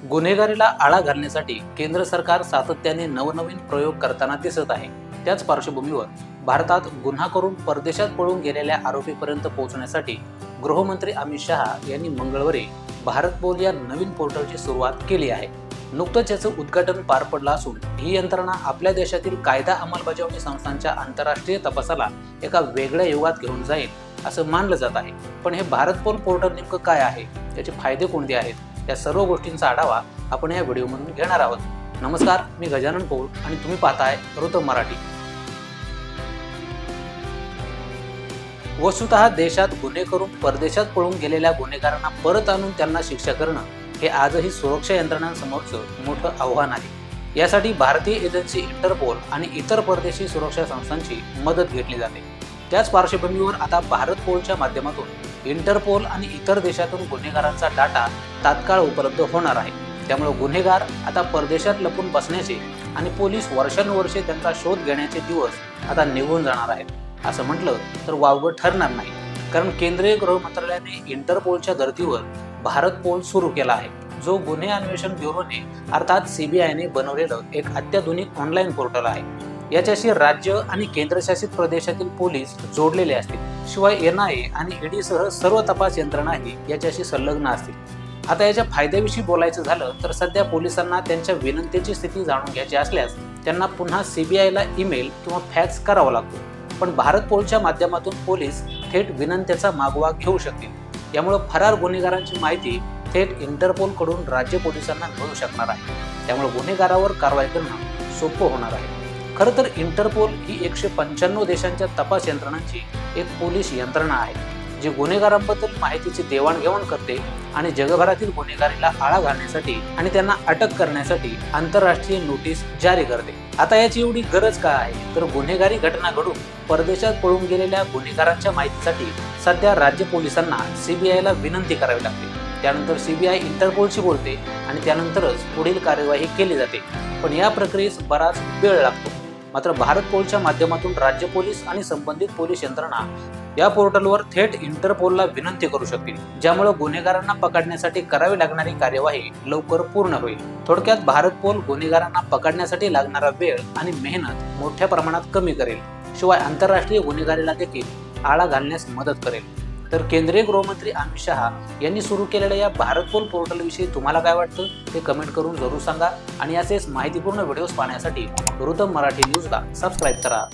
गुन्हेगारीला आळा घालण्यासाठी केंद्र सरकार सातत्याने नवनवीन प्रयोग करताना दिसत आहे। त्याच पार्श्वभूमीवर भारतात गुन्हा करून परदेशात पळून गेलेल्या आरोपीपर्यंत पोहोचण्यासाठी गृहमंत्री अमित शहा यांनी मंगळवारी भारत पोल या नवीन पोर्टलची सुरुवात केली आहे। नुकतंच याचं उद्घाटन पार पडलं असून ही यंत्रणा आपल्या देशातील कायदा अंमलबजावणी संस्थांच्या आंतरराष्ट्रीय तपासाला एका वेगळ्या युगात घेऊन जाईल असं मानलं जात आहे। पण हे भारत पोल पोर्टल नेमकं काय आहे, त्याचे फायदे कोणते आहेत, या सर्व गोष्टींचा आढावा आपण या व्हिडिओमधून घेणार आहोत। नमस्कार, मी गजानन पौळ आणि तुम्ही पाहताय ऋतम मराठी। वस्तुतः देशात गुन्हे करून परदेशात पळून गेलेल्या गुन्हेगारांना परत आणून त्यांना शिक्षा करणं हे आजही सुरक्षा यंत्रणांसमोरचं मोठं आव्हान आहे। यासाठी भारतीय एजन्सी इंटरपोल आणि इतर परदेशी सुरक्षा संस्थांची मदत घेतली जाते। त्याच पार्श्वभूमीवर आता भारत पोलच्या माध्यमातून इंटरपोल आणि इतर देशातून गुन्हेगारांचा डाटा तात्काळ उपलब्ध होणार आहे। त्यामुळे गुन्हेगार आता परदेशात लपून बसण्याचे आणि पोलीस वर्षानुवर्षे त्यांचा शोध घेण्याचे दिवस आता निघून जाणार आहेत असं म्हटलं तर वावगं ठरणार नाही। कारण केंद्रीय गृह मंत्रालयाने इंटरपोलच्या धर्तीवर भारत पोल सुरू केला आहे, जो गुन्हे अन्वेषण ब्युरोने अर्थात सीबीआयने बनवलेलं एक अत्याधुनिक ऑनलाईन पोर्टल आहे। याच्याशी राज्य आणि केंद्रशासित प्रदेशातील पोलीस जोडलेले असतील, शिवाय एनआयए आणि ईडी सह सर्व तपास यंत्रणाही याच्याशी संलग्न असतील। आता याच्या फायद्याविषयी बोलायचं झालं तर सध्या पोलिसांना त्यांच्या विनंतीची स्थिती जाणून घ्यायची असल्यास त्यांना पुन्हा सीबीआयला ईमेल किंवा फॅक्स करावा लागतो। पण भारत पोलच्या माध्यमातून पोलीस थेट विनंतीचा मागोवा घेऊ शकतील। यामुळे फरार गुन्हेगारांची माहिती थेट इंटरपोल कडून राज्य पोलिसांना मिळू शकणार आहे। त्यामुळे गुन्हेगारावर कारवाई करणं सोपं होणार आहे। खरं तर इंटरपोल ही 195 देशांच्या तपास यंत्रणांची एक पोलीस यंत्रणा आहे, जी गुन्हेगारांबद्दल माहितीची देवाणघेवाण करते आणि जगभरातील गुन्हेगारीला आळा घालण्यासाठी आणि त्यांना अटक करण्यासाठी आंतरराष्ट्रीय नोटीस जारी करते। आता याची एवढी गरज का आहे, तर गुन्हेगारी घटना घडून परदेशात पळून गेलेल्या गुन्हेगारांच्या माहितीसाठी सध्या राज्य पोलिसांना सीबीआयला विनंती करावी लागते। त्यानंतर सीबीआय इंटरपोलशी बोलते आणि त्यानंतरच पुढील कार्यवाही केली जाते। पण या प्रक्रियेस बराच वेळ लागतो। मात्र भारत पोलच्या माध्यमातून राज्य पोलीस आणि संबंधित पोलीस यंत्रणा या पोर्टलवर थेट इंटरपोलला विनंती करू शकतील, ज्यामुळे गुन्हेगारांना पकडण्यासाठी करावी लागणारी कार्यवाही लवकर पूर्ण होईल। थोडक्यात भारत पोल गुन्हेगारांना पकडण्यासाठी लागणारा वेळ आणि मेहनत मोठ्या प्रमाणात कमी करेल, शिवाय आंतरराष्ट्रीय गुन्हेगारीला देखील आळा घालण्यास मदत करेल। तर केंद्रीय गृहमंत्री अमित शहा यांनी सुरू केलेल्या या भारत पोल पोर्टलविषयी तुम्हाला काय वाटतं ते कमेंट करून जरूर सांगा आणि असेच माहितीपूर्ण व्हिडिओज पाहण्यासाठी ऋतम मराठी न्यूजला सबस्क्राईब करा।